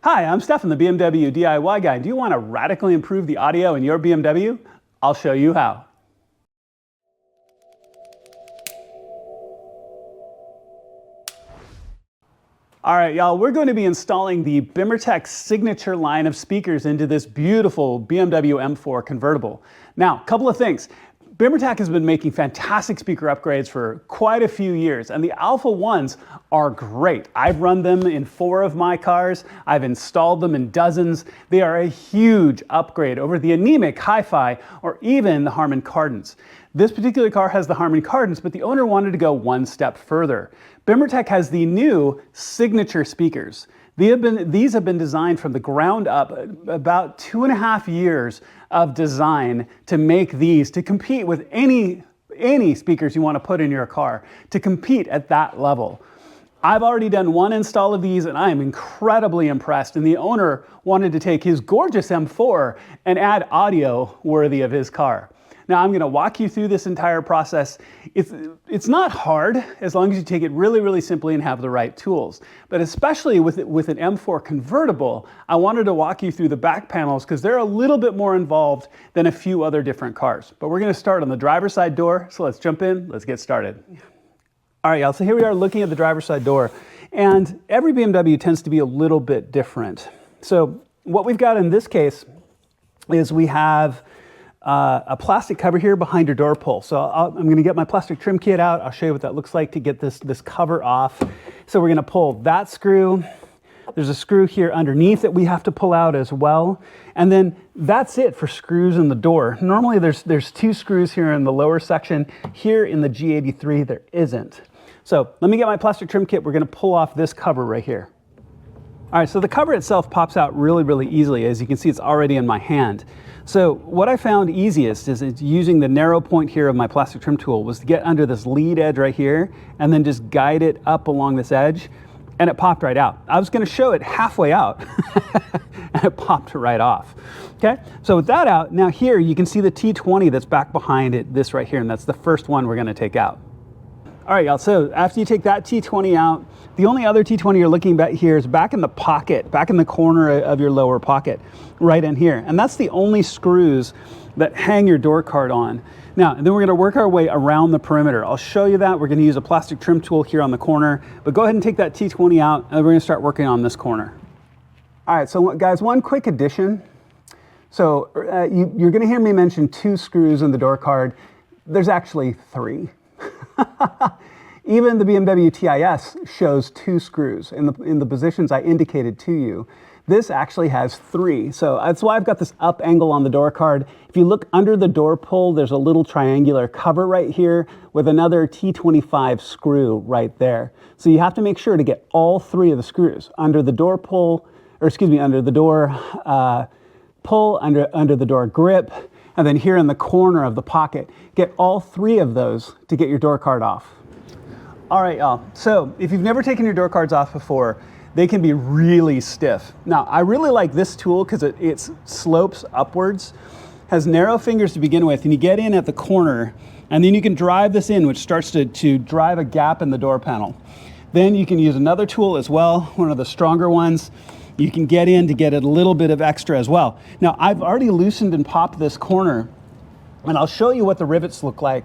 Hi, I'm Stefan, the BMW DIY guy. Do you want to radically improve the audio in your BMW? I'll show you how. All right, y'all, we're going to be installing the Bimmertech Signature line of speakers into this beautiful BMW M4 convertible. Now, a couple of things. Bimmertech has been making fantastic speaker upgrades for quite a few years, and the Alpha ones are great. I've run them in 4 of my cars. I've installed them in dozens. They are a huge upgrade over the anemic Hi-Fi or even the Harman Kardons. This particular car has the Harman Kardons, but the owner wanted to go one step further. Bimmertech has the new Signature speakers. These have been designed from the ground up, about 2.5 years of design to make these, to compete with any speakers you want to put in your car, to compete at that level. I've already done 1 install of these and I am incredibly impressed, and the owner wanted to take his gorgeous M4 and add audio worthy of his car. Now I'm going to walk you through this entire process. It's not hard as long as you take it really, really simply and have the right tools. But especially with an M4 convertible, I wanted to walk you through the back panels because they're a little bit more involved than a few other different cars. But we're going to start on the driver's side door. So let's jump in, let's get started. All right, y'all, so here we are looking at the driver's side door. And every BMW tends to be a little bit different. So what we've got in this case is we have a plastic cover here behind your door pull. So I'm going to get my plastic trim kit out. I'll show you what that looks like to get this cover off. So we're going to pull that screw. There's a screw here underneath that we have to pull out as well. And then that's it for screws in the door. Normally there's 2 screws here in the lower section. Here in the G83 there isn't. So let me get my plastic trim kit. We're going to pull off this cover right here. All right, so the cover itself pops out really, really easily. As you can see, it's already in my hand. So what I found easiest is using the narrow point here of my plastic trim tool was to get under this lead edge right here and then just guide it up along this edge, and it popped right out. I was going to show it halfway out and it popped right off. Okay, so with that out, now here you can see the T20 that's back behind it, this right here, and that's the first one we're going to take out. All right, y'all, so after you take that T20 out, the only other T20 you're looking at here is back in the pocket, back in the corner of your lower pocket, right in here. And that's the only screws that hang your door card on. Now, and then we're gonna work our way around the perimeter. I'll show you that. We're gonna use a plastic trim tool here on the corner, but go ahead and take that T20 out and we're gonna start working on this corner. All right, so guys, one quick addition. So you're gonna hear me mention 2 screws in the door card. There's actually 3. Even the BMW TIS shows 2 screws in the positions I indicated to you. This actually has 3. So that's why I've got this up angle on the door card. If you look under the door pull, there's a little triangular cover right here with another T25 screw right there. So you have to make sure to get all 3 of the screws under the door pull, or excuse me, under the door pull, under the door grip, and then here in the corner of the pocket. Get all 3 of those to get your door card off. All right, y'all, so if you've never taken your door cards off before, they can be really stiff. Now, I really like this tool because it slopes upwards, has narrow fingers to begin with, and you get in at the corner, and then you can drive this in, which starts to drive a gap in the door panel. Then you can use another tool as well, one of the stronger ones. You can get in to get a little bit of extra as well. Now, I've already loosened and popped this corner, and I'll show you what the rivets look like,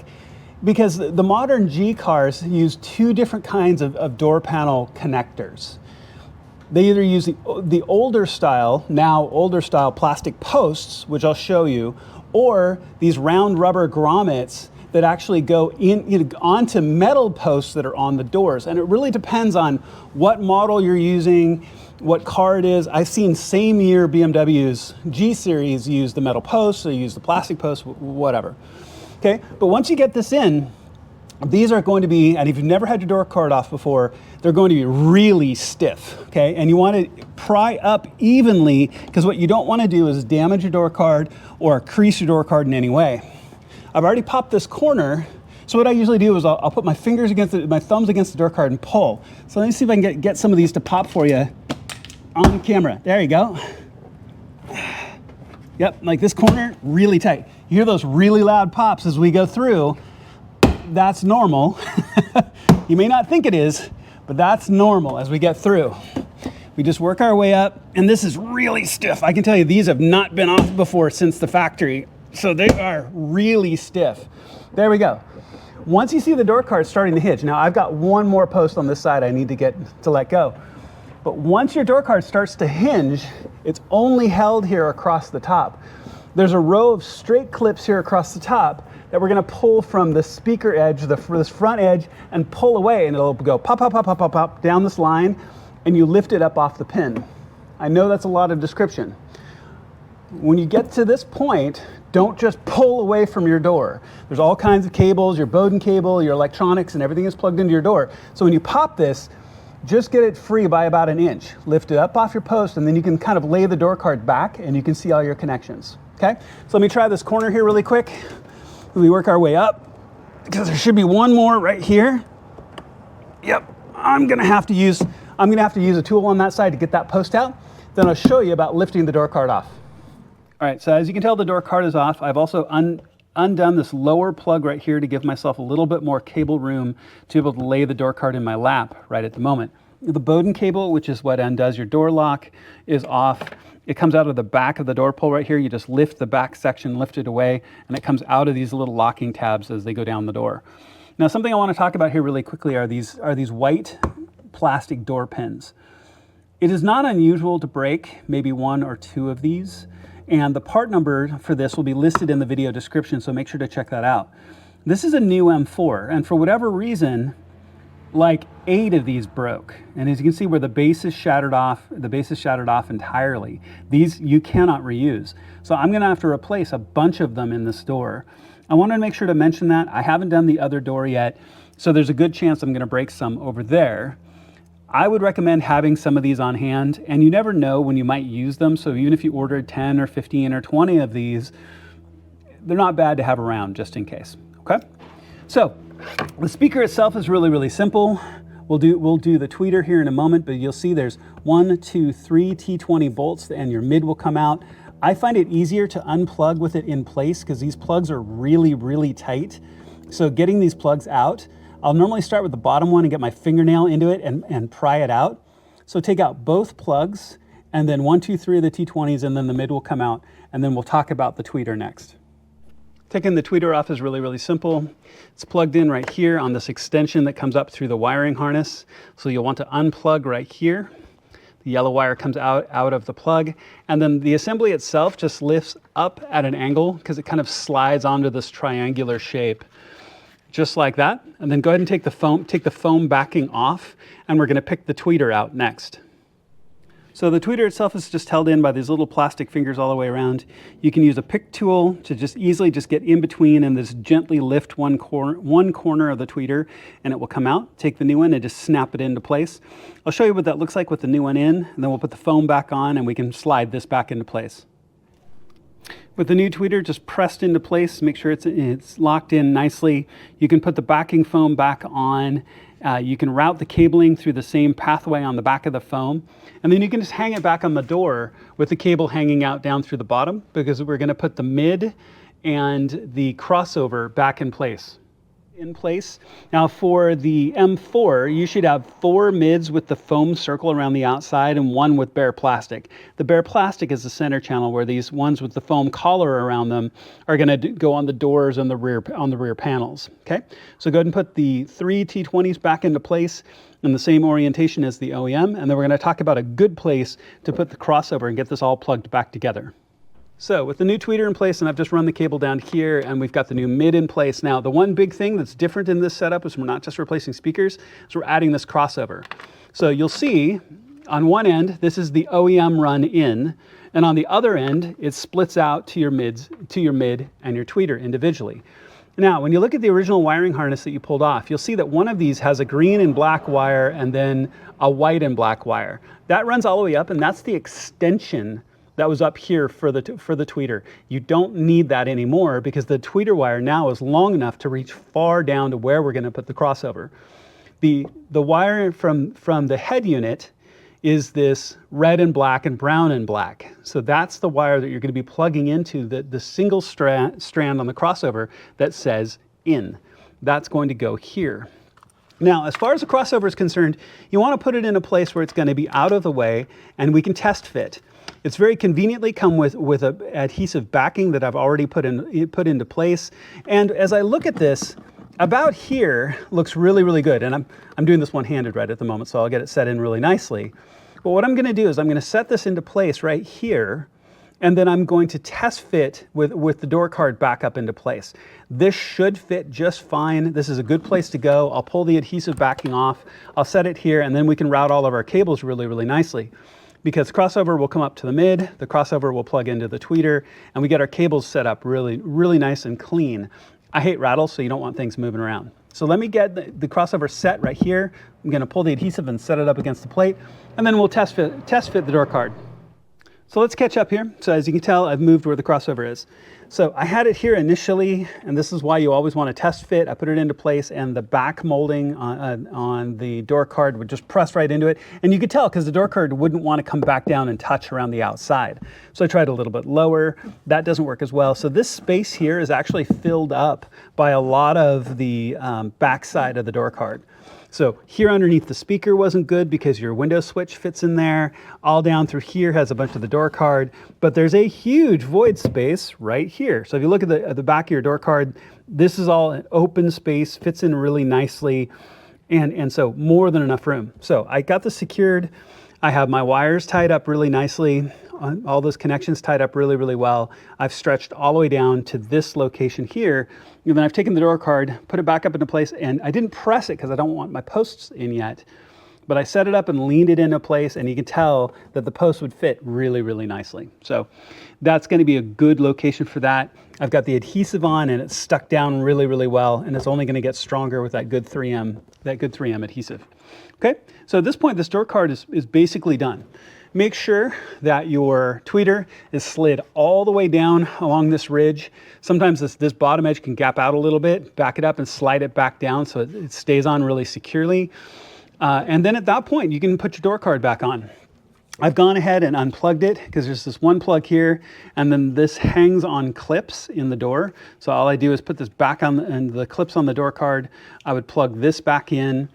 because the modern G cars use 2 different kinds of door panel connectors. They either use the older style plastic posts, which I'll show you, or these round rubber grommets that actually go onto metal posts that are on the doors. And it really depends on what model you're using, what car it is. I've seen same year BMWs, G series, use the metal posts, or use the plastic posts, whatever. Okay, but once you get this in, these are going to be, and if you've never had your door card off before, they're going to be really stiff, okay? And you want to pry up evenly, because what you don't want to do is damage your door card or crease your door card in any way. I've already popped this corner, so what I usually do is I'll put my fingers my thumbs against the door card and pull. So let me see if I can get some of these to pop for you on camera. There you go. Yep, like this corner, really tight. You hear those really loud pops as we go through. That's normal. You may not think it is, but that's normal as we get through. We just work our way up, and this is really stiff. I can tell you these have not been off before since the factory, so they are really stiff. There we go. Once you see the door card starting to hinge, now I've got one more post on this side I need to let go. But once your door card starts to hinge, it's only held here across the top. There's a row of straight clips here across the top that we're gonna pull from the speaker edge, this front edge, and pull away, and it'll go pop, pop, pop, pop, pop, pop down this line, and you lift it up off the pin. I know that's a lot of description. When you get to this point, don't just pull away from your door. There's all kinds of cables, your Bowden cable, your electronics, and everything is plugged into your door. So when you pop this, just get it free by about an inch. Lift it up off your post, and then you can kind of lay the door card back, and you can see all your connections, okay? So let me try this corner here really quick. We work our way up, because there should be one more right here. Yep, I'm gonna have to use a tool on that side to get that post out. Then I'll show you about lifting the door card off. All right, so as you can tell, the door card is off. I've also undone this lower plug right here to give myself a little bit more cable room to be able to lay the door card in my lap right at the moment. The Bowden cable, which is what undoes your door lock, is off. It comes out of the back of the door pull right here. You just lift the back section, lift it away, and it comes out of these little locking tabs as they go down the door. Now, something I want to talk about here really quickly are these white plastic door pins. It is not unusual to break maybe one or two of these, and the part number for this will be listed in the video description, so make sure to check that out. This is a new M4, and for whatever reason, like 8 of these broke. And as you can see where the base is shattered off entirely. These you cannot reuse. So I'm gonna have to replace a bunch of them in this door. I wanted to make sure to mention that. I haven't done the other door yet, so there's a good chance I'm gonna break some over there. I would recommend having some of these on hand, and you never know when you might use them. So even if you ordered 10 or 15 or 20 of these, they're not bad to have around just in case, okay? So the speaker itself is really, really simple. We'll do the tweeter here in a moment, but you'll see there's 1, 2, 3 T20 bolts, and your mid will come out. I find it easier to unplug with it in place because these plugs are really, really tight. So getting these plugs out, I'll normally start with the bottom one and get my fingernail into it and pry it out. So take out both plugs, and then 1, 2, 3 of the T20s, and then the mid will come out, and then we'll talk about the tweeter next. Taking the tweeter off is really, really simple. It's plugged in right here on this extension that comes up through the wiring harness. So you'll want to unplug right here. The yellow wire comes out of the plug, and then the assembly itself just lifts up at an angle because it kind of slides onto this triangular shape. Just like that. And then go ahead and take the foam backing off, and we're going to pick the tweeter out next. So the tweeter itself is just held in by these little plastic fingers all the way around. You can use a pick tool to just easily just get in between and just gently lift one corner of the tweeter, and it will come out. Take the new one and just snap it into place. I'll show you what that looks like with the new one in, and then we'll put the foam back on and we can slide this back into place. With the new tweeter just pressed into place, make sure it's locked in nicely. You can put the backing foam back on. You can route the cabling through the same pathway on the back of the foam. And then you can just hang it back on the door with the cable hanging out down through the bottom, because we're going to put the mid and the crossover back in place. Now for the M4, you should have 4 mids with the foam circle around the outside and 1 with bare plastic. The bare plastic is the center channel, where these ones with the foam collar around them are going to go on the doors and the rear panels. Okay, so go ahead and put the 3 T20s back into place in the same orientation as the OEM, and then we're going to talk about a good place to put the crossover and get this all plugged back together. So with the new tweeter in place, and I've just run the cable down here, and we've got the new mid in place. Now, the one big thing that's different in this setup is we're not just replacing speakers, so we're adding this crossover. So you'll see on one end, this is the OEM run in, and on the other end, it splits out to your mid and your tweeter individually. Now, when you look at the original wiring harness that you pulled off, you'll see that one of these has a green and black wire and then a white and black wire. That runs all the way up, and that's the extension that was up here for the tweeter. You don't need that anymore because the tweeter wire now is long enough to reach far down to where we're going to put the crossover. The wire from the head unit is this red and black and brown and black. So that's the wire that you're going to be plugging into the single strand on the crossover that says in. That's going to go here. Now, as far as the crossover is concerned, you want to put it in a place where it's going to be out of the way and we can test fit. It's very conveniently come with an adhesive backing that I've already put into place. And as I look at this, about here looks really, really good. And I'm doing this one-handed right at the moment, so I'll get it set in really nicely. But what I'm going to do is I'm going to set this into place right here, and then I'm going to test fit with the door card back up into place. This should fit just fine. This is a good place to go. I'll pull the adhesive backing off. I'll set it here, and then we can route all of our cables really, really nicely. Because crossover will come up to the mid, the crossover will plug into the tweeter, and we get our cables set up really, really nice and clean. I hate rattles, so you don't want things moving around. So let me get the crossover set right here. I'm gonna pull the adhesive and set it up against the plate, and then we'll test fit the door card. So let's catch up here. So as you can tell, I've moved where the crossover is. So I had it here initially, and this is why you always want to test fit. I put it into place, and the back molding on the door card would just press right into it. And you could tell because the door card wouldn't want to come back down and touch around the outside. So I tried a little bit lower. That doesn't work as well. So this space here is actually filled up by a lot of the back side of the door card. So here underneath the speaker wasn't good because your window switch fits in there. All down through here has a bunch of the door card, but there's a huge void space right here. So if you look at the back of your door card, this is all an open space, fits in really nicely, and so more than enough room. So I got this secured. I have my wires tied up really nicely. All those connections tied up really, really well. I've stretched all the way down to this location here. And then I've taken the door card, put it back up into place, and I didn't press it because I don't want my posts in yet. But I set it up and leaned it into place, and you can tell that the post would fit really, really nicely. So that's going to be a good location for that. I've got the adhesive on, and it's stuck down really, really well, and it's only going to get stronger with that good 3M adhesive. Okay, so at this point, this door card is basically done. Make sure that your tweeter is slid all the way down along this ridge. Sometimes this bottom edge can gap out a little bit. Back it up and slide it back down so it stays on really securely. And then at that point, you can put your door card back on. I've gone ahead and unplugged it because there's this one plug here, and then this hangs on clips in the door. So all I do is put this back on and the clips on the door card. I would plug this back in.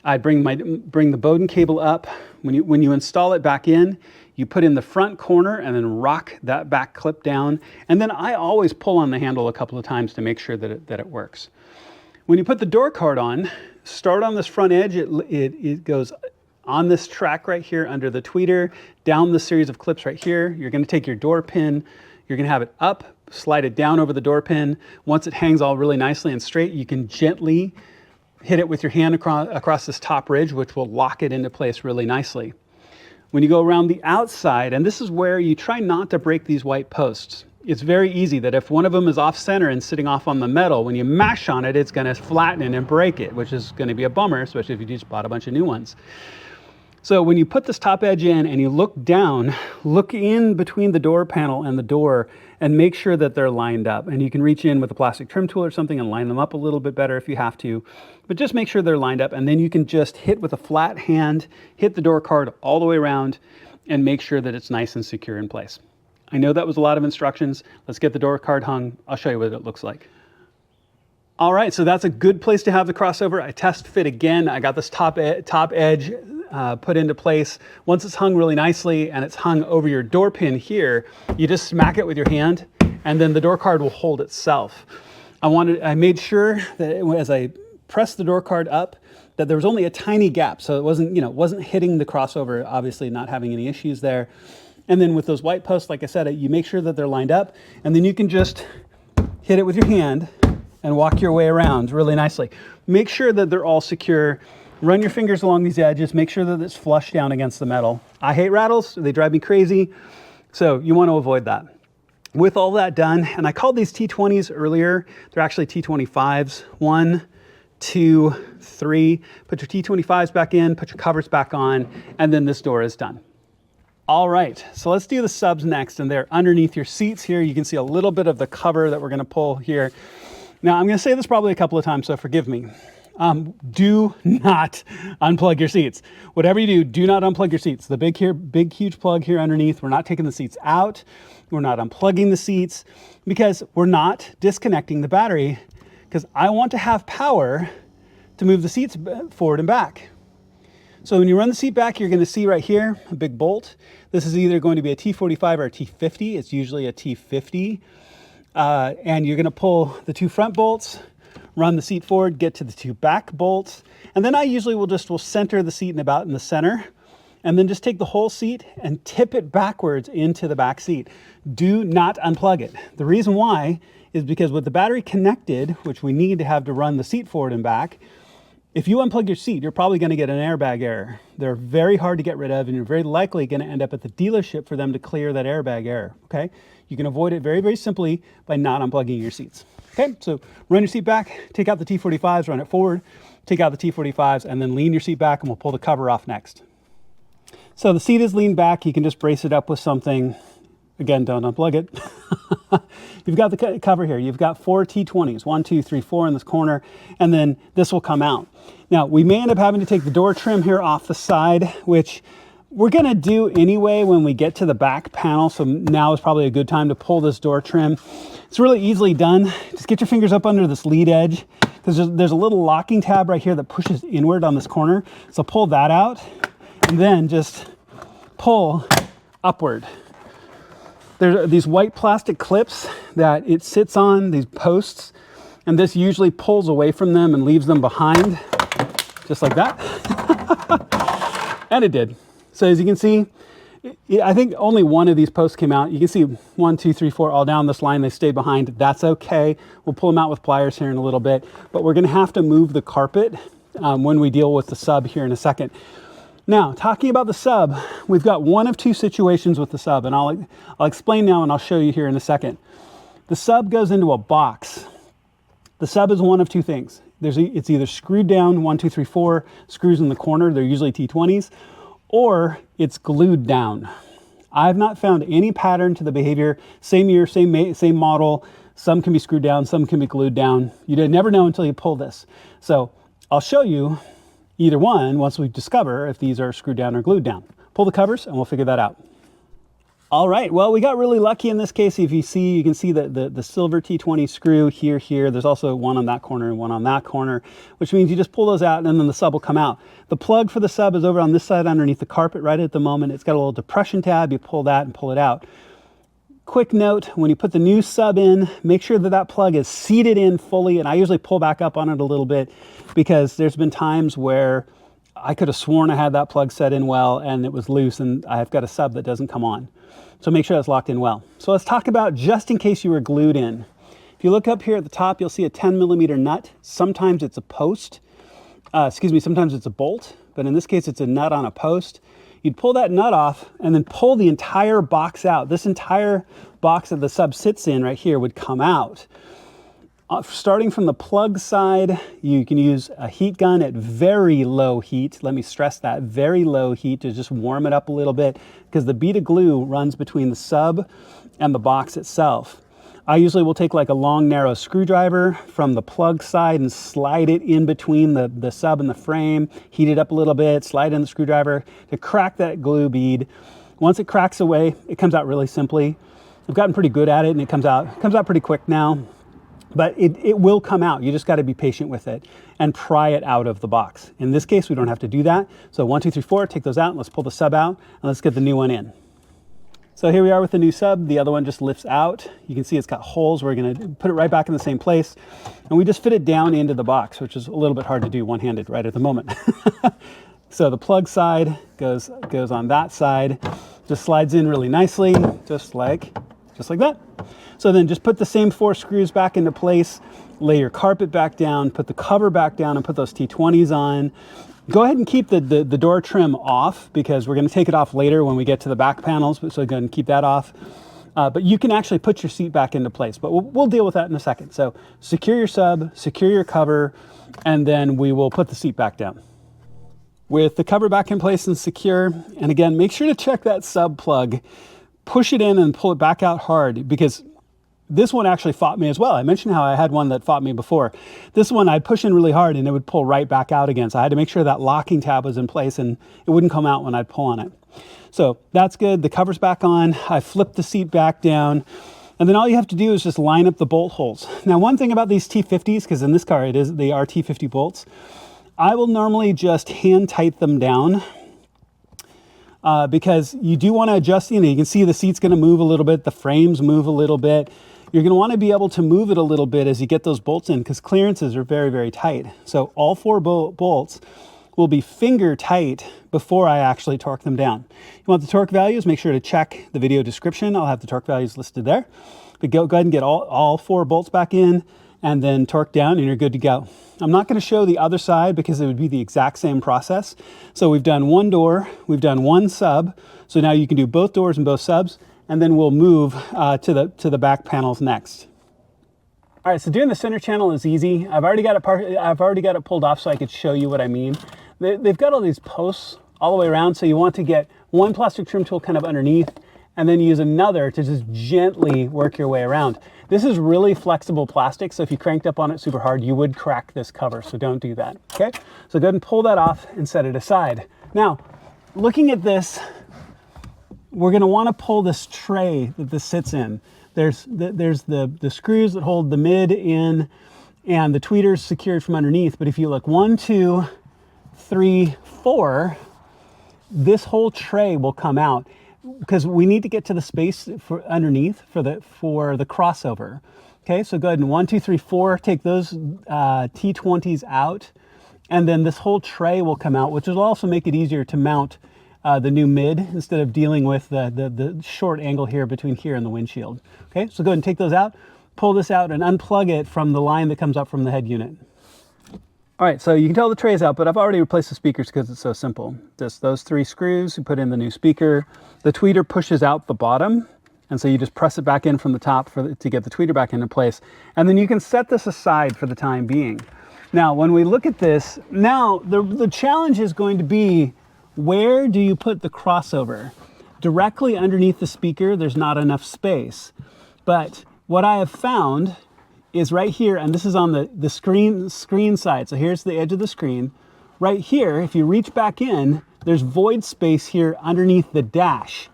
I'd bring the Bowden cable up. When you install it back in, you put in the front corner and then rock that back clip down. And then I always pull on the handle a couple of times to make sure that it works. When you put the door card on, start on this front edge. It goes on this track right here under the tweeter, down the series of clips right here. You're going to take your door pin. You're going to have it up, slide it down over the door pin. Once it hangs all really nicely and straight, you can gently hit it with your hand across this top ridge, which will lock it into place really nicely. When you go around the outside, and this is where you try not to break these white posts. It's very easy that if one of them is off center and sitting off on the metal, when you mash on it, it's going to flatten it and break it, which is going to be a bummer, especially if you just bought a bunch of new ones. So when you put this top edge in and you look down, look in between the door panel and the door and make sure that they're lined up. And you can reach in with a plastic trim tool or something and line them up a little bit better if you have to. But just make sure they're lined up, and then you can just hit with a flat hand, hit the door card all the way around and make sure that it's nice and secure in place. I know that was a lot of instructions. Let's get the door card hung. I'll show you what it looks like. All right, so that's a good place to have the crossover. I test fit again. I got this top edge put into place. Once it's hung really nicely and it's hung over your door pin here, you just smack it with your hand and then the door card will hold itself. I made sure that as I pressed the door card up, that there was only a tiny gap. So it wasn't hitting the crossover, obviously not having any issues there. And then with those white posts, like I said, you make sure that they're lined up, and then you can just hit it with your hand and walk your way around really nicely. Make sure that they're all secure. Run your fingers along these edges. Make sure that it's flush down against the metal. I hate rattles. They drive me crazy. So you want to avoid that. With all that done, and I called these T20s earlier. They're actually T25s. 1, 2, 3. Put your T25s back in, put your covers back on, and then this door is done. All right, so let's do the subs next, and they're underneath your seats here. You can see a little bit of the cover that we're going to pull here. Now, I'm going to say this probably a couple of times, so forgive me. Do not unplug your seats. Whatever you do not unplug your seats. The big huge plug here underneath. We're not taking the seats out. We're not unplugging the seats because we're not disconnecting the battery, because I want to have power to move the seats forward and back. So when you run the seat back, you're going to see right here a big bolt. This is either going to be a T45 or a T50. It's usually a T50. And you're going to pull the two front bolts, run the seat forward, get to the two back bolts. And then I usually will center the seat about in the center, and then just take the whole seat and tip it backwards into the back seat. Do not unplug it. The reason why is because with the battery connected, which we need to have to run the seat forward and back, if you unplug your seat, you're probably going to get an airbag error. They're very hard to get rid of, and you're very likely going to end up at the dealership for them to clear that airbag error, okay? You can avoid it very, very simply by not unplugging your seats. Okay, so run your seat back, take out the T45s, run it forward, take out the T45s, and then lean your seat back, and we'll pull the cover off next. So the seat is leaned back. You can just brace it up with something. Again, don't unplug it. You've got the cover here. You've got 4 T20s, 1, 2, 3, 4 in this corner, and then this will come out. Now, we may end up having to take the door trim here off the side, which we're going to do anyway when we get to the back panel. So now is probably a good time to pull this door trim. It's really easily done. Just get your fingers up under this lead edge, because there's a little locking tab right here that pushes inward on this corner. So pull that out and then just pull upward. There are these white plastic clips that it sits on, these posts, and this usually pulls away from them and leaves them behind, just like that. And it did. So as you can see, I think only one of these posts came out. You can see 1, 2, 3, 4 all down this line. They stay behind. That's okay. We'll pull them out with pliers here in a little bit, but we're going to have to move the carpet when we deal with the sub here in a second. Now, talking about the sub, we've got one of two situations with the sub, and I'll explain now, and I'll show you here in a second. The sub goes into a box. The sub is one of two things. It's either screwed down, 1, 2, 3, 4 screws in the corner. They're usually T20s, or it's glued down. I've not found any pattern to the behavior. Same year, same model. Some can be screwed down, some can be glued down. You never know until you pull this. So I'll show you either one once we discover if these are screwed down or glued down. Pull the covers and we'll figure that out. All right, well, we got really lucky in this case. If you see, you can see the silver T20 screw here. There's also one on that corner and one on that corner, which means you just pull those out and then the sub will come out. The plug for the sub is over on this side underneath the carpet right at the moment. It's got a little depression tab. You pull that and pull it out. Quick note, when you put the new sub in, make sure that plug is seated in fully, and I usually pull back up on it a little bit because there's been times where I could have sworn I had that plug set in well and it was loose and I've got a sub that doesn't come on. So make sure that's locked in well. So let's talk about just in case you were glued in. If you look up here at the top, you'll see a 10mm nut. Sometimes it's a post, sometimes it's a bolt, but in this case it's a nut on a post. You'd pull that nut off and then pull the entire box out. This entire box that the sub sits in right here would come out. Starting from the plug side, you can use a heat gun at very low heat. Let me stress that, very low heat, to just warm it up a little bit, because the bead of glue runs between the sub and the box itself. I usually will take like a long, narrow screwdriver from the plug side and slide it in between the sub and the frame, heat it up a little bit, slide in the screwdriver to crack that glue bead. Once it cracks away, it comes out really simply. I've gotten pretty good at it, and it comes out pretty quick now, but it will come out. You just got to be patient with it and pry it out of the box. In this case, we don't have to do that. So 1, 2, 3, 4, take those out, and let's pull the sub out, and let's get the new one in. So here we are with the new sub. The other one just lifts out. You can see it's got holes. We're going to put it right back in the same place. And we just fit it down into the box, which is a little bit hard to do one-handed right at the moment. So the plug side goes on that side. Just slides in really nicely, just like that. So then just put the same 4 screws back into place, lay your carpet back down, put the cover back down, and put those T20s on. Go ahead and keep the door trim off, because we're going to take it off later when we get to the back panels, so go ahead and keep that off. But you can actually put your seat back into place, but we'll deal with that in a second. So secure your sub, secure your cover, and then we will put the seat back down. With the cover back in place and secure, and again, make sure to check that sub plug. Push it in and pull it back out hard, because this one actually fought me as well. I mentioned how I had one that fought me before. This one I'd push in really hard and it would pull right back out again. So I had to make sure that locking tab was in place and it wouldn't come out when I'd pull on it. So that's good. The cover's back on. I flipped the seat back down. And then all you have to do is just line up the bolt holes. Now, one thing about these T50s, because in this car they are T50 bolts, I will normally just hand tighten them down because you do want to adjust. You can see the seat's going to move a little bit, the frames move a little bit. You're going to want to be able to move it a little bit as you get those bolts in, because clearances are very, very tight. So all 4 bolts will be finger tight before I actually torque them down. You want the torque values, make sure to check the video description. I'll have the torque values listed there. But go ahead and get all 4 bolts back in and then torque down and you're good to go. I'm not going to show the other side because it would be the exact same process. So we've done 1 door, we've done 1 sub. So now you can do both doors and both subs, and then we'll move to the back panels next. All right, so doing the center channel is easy. I've already got it pulled off so I could show you what I mean. They've got all these posts all the way around, so you want to get 1 plastic trim tool kind of underneath, and then use another to just gently work your way around. This is really flexible plastic, so if you cranked up on it super hard, you would crack this cover, so don't do that, okay? So go ahead and pull that off and set it aside. Now, looking at this, we're gonna wanna pull this tray that this sits in. There's the screws that hold the mid in, and the tweeters secured from underneath, but if you look 1, 2, 3, 4, this whole tray will come out, because we need to get to the space for underneath for the crossover. Okay, so go ahead and 1, 2, 3, 4, take those T20s out, and then this whole tray will come out, which will also make it easier to mount the new mid instead of dealing with the short angle here between here and the windshield. Okay, so go ahead and take those out, pull this out and unplug it from the line that comes up from the head unit. All right, so you can tell the tray is out, but I've already replaced the speakers because it's so simple. Just those 3 screws, you put in the new speaker. The tweeter pushes out the bottom, and so you just press it back in from the top to get the tweeter back into place. And then you can set this aside for the time being. Now, when we look at this, now the challenge is going to be, where do you put the crossover? Directly underneath the speaker, there's not enough space. But what I have found is right here, and this is on the screen side. So here's the edge of the screen. Right here, if you reach back in, there's void space here underneath the dash.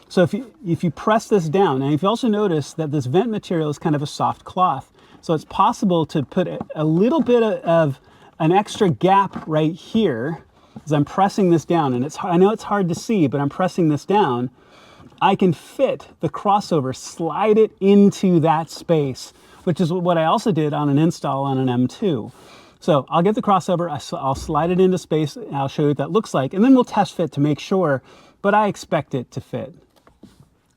So if you press this down, and if you also notice that this vent material is kind of a soft cloth, so it's possible to put a little bit of an extra gap right here as I'm pressing this down. And I know it's hard to see, but I'm pressing this down. I can fit the crossover, slide it into that space, which is what I also did on an install on an M2. So I'll get the crossover, I'll slide it into space, and I'll show you what that looks like, and then we'll test fit to make sure, but I expect it to fit.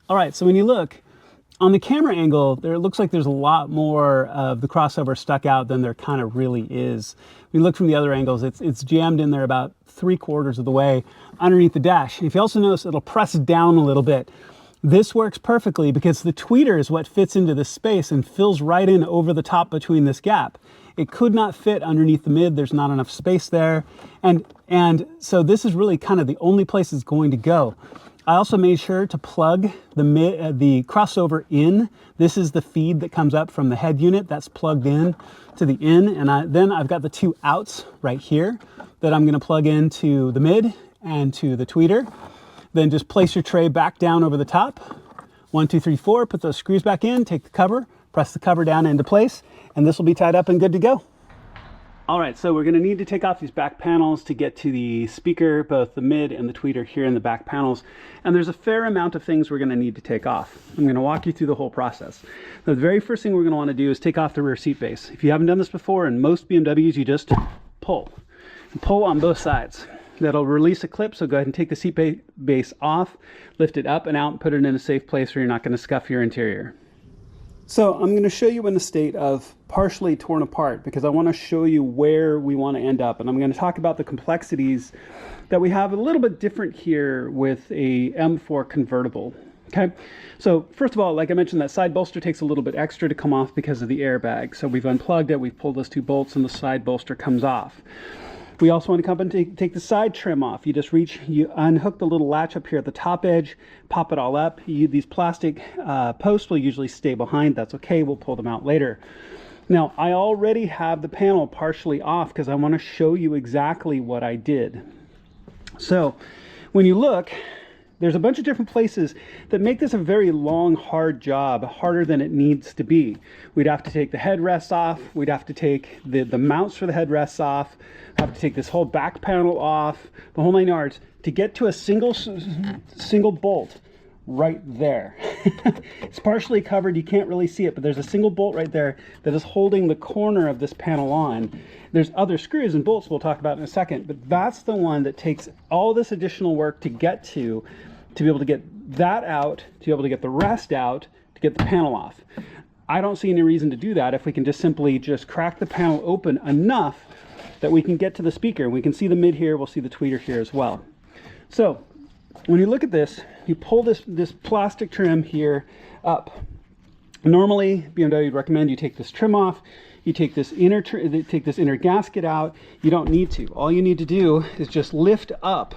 All right, so when you look, on the camera angle, it looks like there's a lot more of the crossover stuck out than there kind of really is. When you look from the other angles, it's jammed in there about 3/4 of the way underneath the dash. And if you also notice, it'll press down a little bit. This works perfectly because the tweeter is what fits into this space and fills right in over the top between this gap. It could not fit underneath the mid. There's not enough space there. And so this is really kind of the only place it's going to go. I also made sure to plug the crossover in. This is the feed that comes up from the head unit that's plugged in to the in. And then I've got the 2 outs right here that I'm gonna plug into the mid and to the tweeter. Then just place your tray back down over the top. 1, 2, 3, 4, put those screws back in, take the cover, press the cover down into place, and this will be tied up and good to go. All right, so we're gonna need to take off these back panels to get to the speaker, both the mid and the tweeter here in the back panels. And there's a fair amount of things we're gonna need to take off. I'm gonna walk you through the whole process. The very first thing we're gonna wanna do is take off the rear seat base. If you haven't done this before, in most BMWs, you just pull. And pull on both sides. That'll release a clip, so go ahead and take the seat base off, lift it up and out, and put it in a safe place where you're not gonna scuff your interior. So I'm going to show you in a state of partially torn apart because I want to show you where we want to end up. And I'm going to talk about the complexities that we have a little bit different here with a M4 convertible. Okay, so first of all, like I mentioned, that side bolster takes a little bit extra to come off because of the airbag. So we've unplugged it, we've pulled those 2 bolts, and the side bolster comes off. We also want to come and take the side trim off. You just you unhook the little latch up here at the top edge, pop it all up. These plastic posts will usually stay behind. That's okay, we'll pull them out later. Now, I already have the panel partially off because I want to show you exactly what I did. So, when you look, there's a bunch of different places that make this a very long, hard job, harder than it needs to be. We'd have to take the headrests off. We'd have to take the mounts for the headrests off. Have to take this whole back panel off, the whole 9 yards, to get to a single bolt right there. It's partially covered, you can't really see it, but there's a single bolt right there that is holding the corner of this panel on. There's other screws and bolts we'll talk about in a second, but that's the one that takes all this additional work to get to be able to get that out, to be able to get the rest out, to get the panel off. I don't see any reason to do that if we can just simply crack the panel open enough that we can get to the speaker. We can see the mid here, we'll see the tweeter here as well. So when you look at this, you pull this plastic trim here up. Normally, BMW would recommend you take this trim off, you take this inner gasket out. You don't need to. All you need to do is just lift up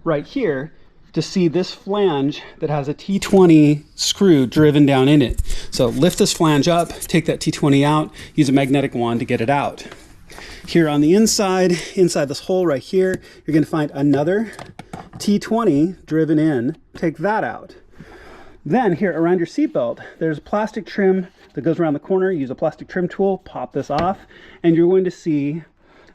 right here to see this flange that has a T20 screw driven down in it. So lift this flange up, take that T20 out, use a magnetic wand to get it out. Here on the inside this hole right here, you're going to find another T20 driven in. Take that out. Then here around your seatbelt, there's plastic trim that goes around the corner. Use a plastic trim tool, pop this off, and you're going to see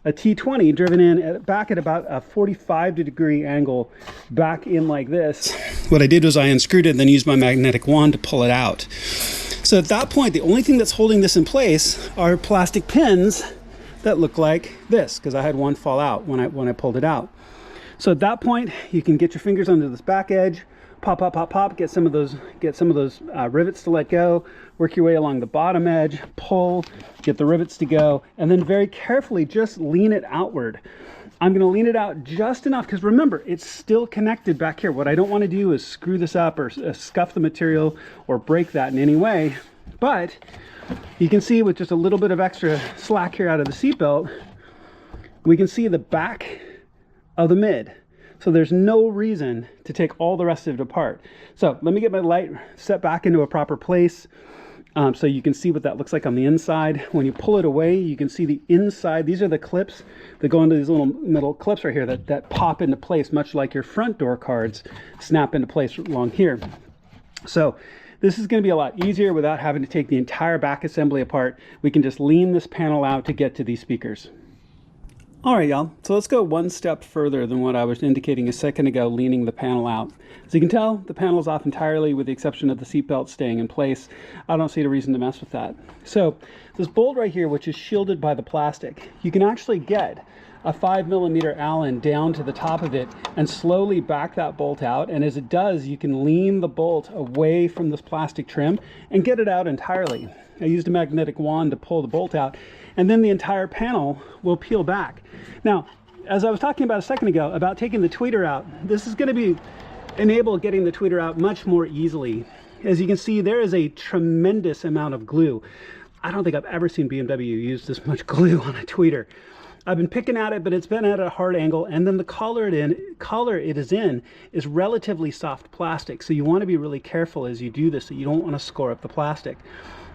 a T20 driven in back at about a 45-degree angle back in like this. What I did was I unscrewed it and then used my magnetic wand to pull it out. So at that point, the only thing that's holding this in place are plastic pins that look like this, because I had one fall out when I pulled it out. So at that point, you can get your fingers under this back edge, pop, pop, pop, pop, get some of those rivets to let go, work your way along the bottom edge, pull, get the rivets to go, and then very carefully just lean it outward. I'm going to lean it out just enough, because remember, it's still connected back here. What I don't want to do is screw this up or scuff the material or break that in any way. But you can see with just a little bit of extra slack here out of the seatbelt, we can see the back of the mid. So there's no reason to take all the rest of it apart. So let me get my light set back into a proper place so you can see what that looks like on the inside. When you pull it away, you can see the inside. These are the clips that go into these little metal clips right here that pop into place, much like your front door cards snap into place along here. So this is going to be a lot easier without having to take the entire back assembly apart. We can just lean this panel out to get to these speakers. All right, y'all, so let's go one step further than what I was indicating a second ago, leaning the panel out. As you can tell, the panel is off entirely with the exception of the seatbelt staying in place. I don't see a reason to mess with that. So this bolt right here, which is shielded by the plastic, you can actually get a 5mm Allen down to the top of it and slowly back that bolt out. And as it does, you can lean the bolt away from this plastic trim and get it out entirely. I used a magnetic wand to pull the bolt out, and then the entire panel will peel back. Now, as I was talking about a second ago about taking the tweeter out, this is going to enable getting the tweeter out much more easily. As you can see, there is a tremendous amount of glue. I don't think I've ever seen BMW use this much glue on a tweeter. I've been picking at it, but it's been at a hard angle, and then the collar it is in is relatively soft plastic, so you want to be really careful as you do this, so you don't want to score up the plastic.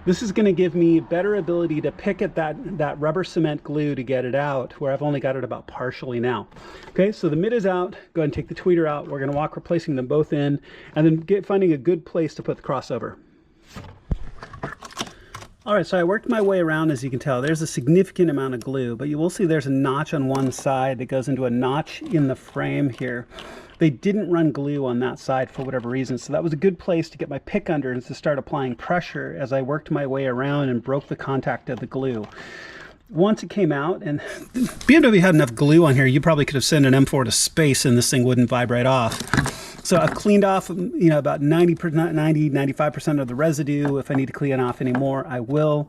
This is going to give me better ability to pick at that rubber cement glue to get it out, where I've only got it about partially now. Okay, so the mid is out. Go ahead and take the tweeter out. We're going to walk replacing them both in, and then finding a good place to put the crossover. All right, so I worked my way around. As you can tell, there's a significant amount of glue, but you will see there's a notch on one side that goes into a notch in the frame here. They didn't run glue on that side for whatever reason, so that was a good place to get my pick under and to start applying pressure as I worked my way around and broke the contact of the glue. Once it came out, and BMW had enough glue on here, you probably could have sent an M4 to space and this thing wouldn't vibrate off. So I've cleaned off, about 95% of the residue. If I need to clean off any more, I will.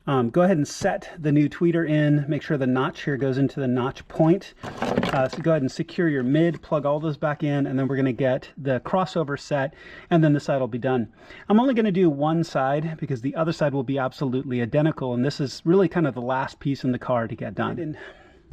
Go ahead and set the new tweeter in. Make sure the notch here goes into the notch point. So go ahead and secure your mid, plug all those back in, and then we're going to get the crossover set, and then the side will be done. I'm only going to do one side because the other side will be absolutely identical, and this is really kind of the last piece in the car to get done.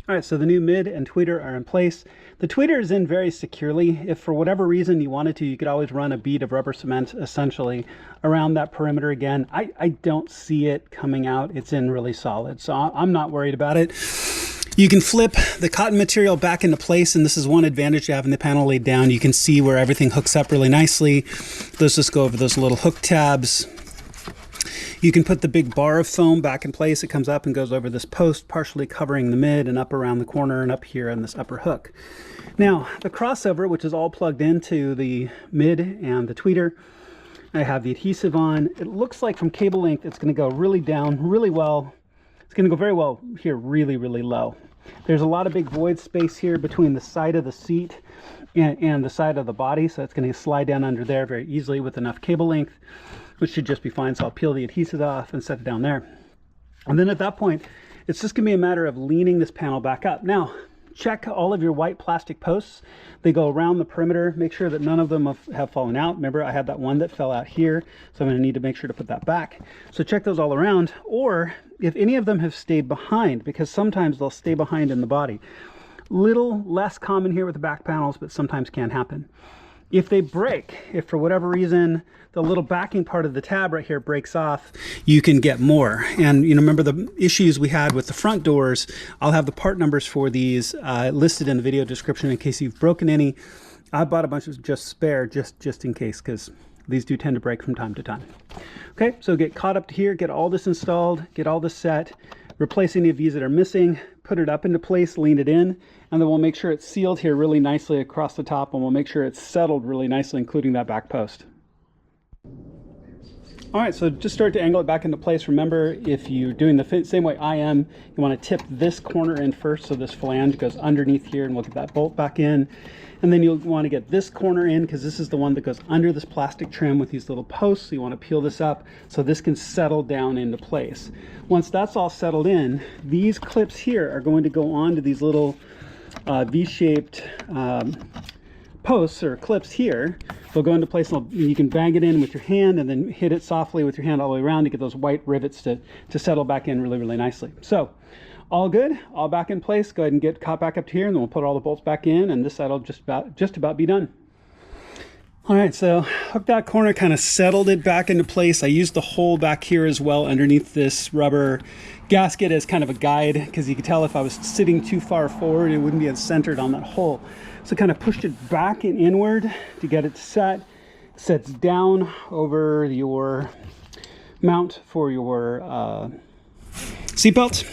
All right, so the new mid and tweeter are in place. The tweeter is in very securely. If for whatever reason you wanted to, you could always run a bead of rubber cement essentially around that perimeter again. I don't see it coming out. It's in really solid, so I'm not worried about it. You can flip the cotton material back into place, and this is one advantage of having the panel laid down. You can see where everything hooks up really nicely. Let's just go over those little hook tabs. You can put the big bar of foam back in place. It comes up and goes over this post, partially covering the mid and up around the corner and up here on this upper hook. Now, the crossover, which is all plugged into the mid and the tweeter, I have the adhesive on. It looks like from cable length, it's going to go really down really well. It's going to go very well here, really, really low. There's a lot of big void space here between the side of the seat and the side of the body, so it's going to slide down under there very easily with enough cable length, which should just be fine. So I'll peel the adhesive off and set it down there. And then at that point, it's just going to be a matter of leaning this panel back up. Now, check all of your white plastic posts. They go around the perimeter. Make sure that none of them have fallen out. Remember, I had that one that fell out here, so I'm going to need to make sure to put that back. So check those all around, or if any of them have stayed behind, because sometimes they'll stay behind in the body. Little less common here with the back panels, but sometimes can happen. If they break, if for whatever reason the little backing part of the tab right here breaks off, you can get more. And you know, remember the issues we had with the front doors. I'll have the part numbers for these listed in the video description in case you've broken any. I bought a bunch of just spare, just in case, because these do tend to break from time to time. Okay, so get caught up to here, get all this installed, get all this set, replace any of these that are missing, put it up into place, lean it in, and then we'll make sure it's sealed here really nicely across the top, and we'll make sure it's settled really nicely, including that back post. All right, so just start to angle it back into place. Remember, if you're doing the same way I am, you want to tip this corner in first, so this flange goes underneath here, and we'll get that bolt back in. And then you'll want to get this corner in, because this is the one that goes under this plastic trim with these little posts. So you want to peel this up so this can settle down into place. Once that's all settled in, these clips here are going to go onto these little V-shaped posts or clips here. They'll go into place, and you can bang it in with your hand and then hit it softly with your hand all the way around to get those white rivets to settle back in really, really nicely. So all good, all back in place. Go ahead and get caught back up to here, and then we'll put all the bolts back in, and this side will just about be done. All right, so hook that corner, kind of settled it back into place. I used the hole back here as well underneath this rubber gasket as kind of a guide, because you could tell if I was sitting too far forward, it wouldn't be as centered on that hole. So kind of pushed it back and inward to get it set. Sets down over your mount for your seatbelt.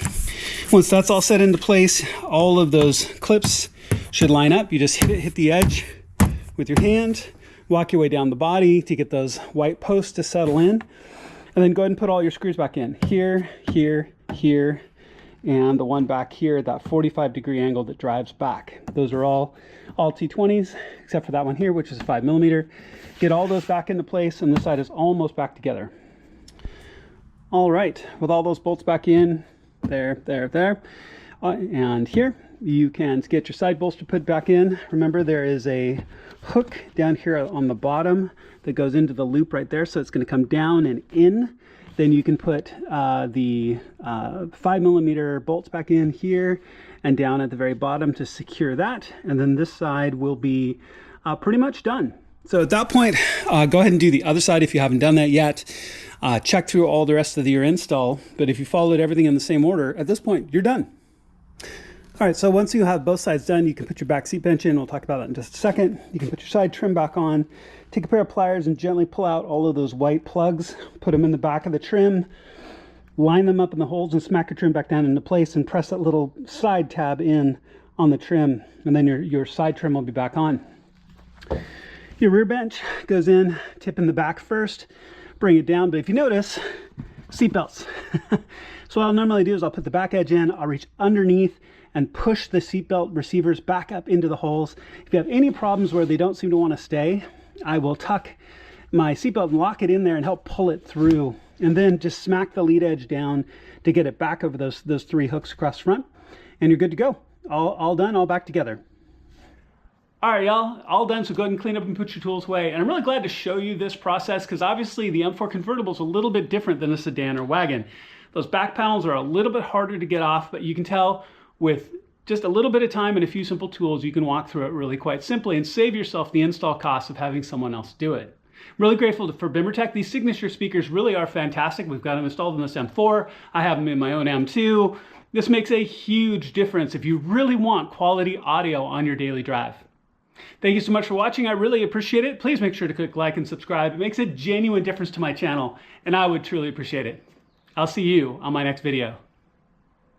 Once that's all set into place, all of those clips should line up. You just hit the edge with your hand, walk your way down the body to get those white posts to settle in, and then go ahead and put all your screws back in. Here, here, here, and the one back here at that 45-degree angle that drives back. Those are all T20s, except for that one here, which is 5mm. Get all those back into place, and this side is almost back together. All right, with all those bolts back in, there, and here, you can get your side bolts to put back in. Remember, there is a hook down here on the bottom that goes into the loop right there, so it's going to come down and in. Then you can put the 5mm bolts back in here and down at the very bottom to secure that. And then this side will be pretty much done. So at that point, go ahead and do the other side if you haven't done that yet. Check through all the rest of your install. But if you followed everything in the same order, at this point, you're done. All right, so once you have both sides done, you can put your back seat bench in. We'll talk about that in just a second. You can put your side trim back on. Take a pair of pliers and gently pull out all of those white plugs. Put them in the back of the trim. Line them up in the holes and smack your trim back down into place, and press that little side tab in on the trim, and then your side trim will be back on. Your rear bench goes in, tip in the back first, bring it down. But if you notice, seat belts. So what I'll normally do is I'll put the back edge in, I'll reach underneath and push the seatbelt receivers back up into the holes. If you have any problems where they don't seem to want to stay, I will tuck my seatbelt and lock it in there and help pull it through, and then just smack the lead edge down to get it back over those three hooks across the front, and you're good to go. All done, all back together. All right, y'all, all done, so go ahead and clean up and put your tools away. And I'm really glad to show you this process, because obviously the M4 convertible is a little bit different than a sedan or wagon. Those back panels are a little bit harder to get off, but you can tell with just a little bit of time and a few simple tools, you can walk through it really quite simply and save yourself the install costs of having someone else do it. I'm really grateful for Bimmertech. These Signature speakers really are fantastic. We've got them installed in this M4. I have them in my own M2. This makes a huge difference if you really want quality audio on your daily drive. Thank you so much for watching. I really appreciate it. Please make sure to click like and subscribe. It makes a genuine difference to my channel, and I would truly appreciate it. I'll see you on my next video.